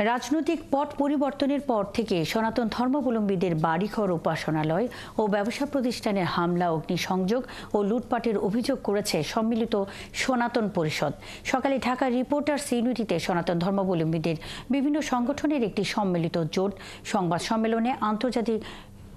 রাজনৈতিক পট পরিবর্তনের পর থেকে সনাতন ধর্মাবলম্বীদের বাড়িঘর, উপাসনালয় ও ব্যবসা প্রতিষ্ঠানে হামলা, অগ্নিসংযোগ ও লুটপাটের অভিযোগ করেছে সম্মিলিত সনাতন পরিষদ। সকালে ঢাকা রিপোর্টার্স ইউনিটিতে সনাতন ধর্মাবলম্বীদের বিভিন্ন সংগঠনের একটি সম্মিলিত জোট সংবাদ সম্মেলনে আন্তর্জাতিক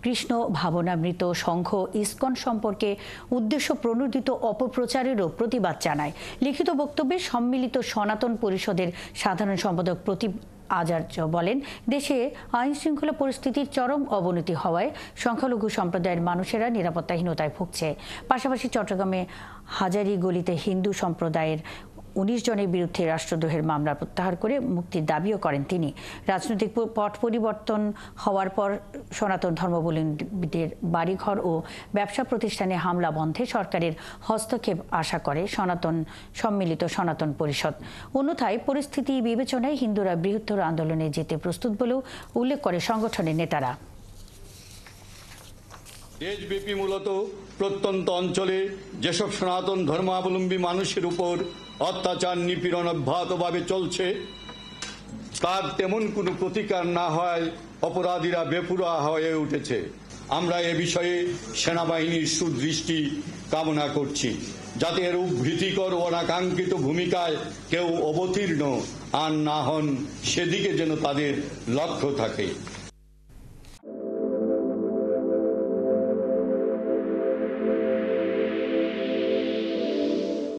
কৃষ্ণ ভাবনামৃত সংঘ ইসকন সম্পর্কে উদ্দেশ্য প্রণোদিত অপপ্রচারেরও প্রতিবাদ জানায়। লিখিত বক্তব্যে সম্মিলিত সনাতন পরিষদের সাধারণ সম্পাদক প্রতীপ আচার্য বলেন, দেশে আইন শৃঙ্খলা পরিস্থিতির চরম অবনতি হওয়ায় সংখ্যালঘু সম্প্রদায়ের মানুষেরা নিরাপত্তাহীনতায় ভুগছে। পাশাপাশি চট্টগ্রামে হাজারীগলিতে হিন্দু সম্প্রদায়ের 19 জনের বিরুদ্ধে রাষ্ট্রদ্রোহের মামলা প্রত্যাহার করে মুক্তির দাবিও করেন তিনি। রাজনৈতিক পট পরিবর্তন হওয়ার পর সনাতন ধর্মাবলম্বীদের বাড়িঘর ও ব্যবসা প্রতিষ্ঠানে হামলা বন্ধে সরকারের হস্তক্ষেপ আশা করে সম্মিলিত সনাতন পরিষদ। অন্যথায় পরিস্থিতি বিবেচনায় হিন্দুরা বৃহত্তর আন্দোলনে যেতে প্রস্তুত বলেও উল্লেখ করে সংগঠনের নেতারা। দেশব্যাপী মূলত প্রত্যন্ত অঞ্চলে যেসব সনাতন ধর্মাবলম্বী মানুষের উপর অত্যাচার, নিপীড়ন অব্যাহতভাবে চলছে, তার তেমন কোনো প্রতিকার না হয় অপরাধীরা বেপরোয়া হয়ে উঠেছে। আমরা এ বিষয়ে সেনাবাহিনীর সুদৃষ্টি কামনা করছি, যাতে এর ভীতিকর ও অনাকাঙ্ক্ষিত ভূমিকায় কেউ অবতীর্ণ আর না হন, সেদিকে যেন তাদের লক্ষ্য থাকে।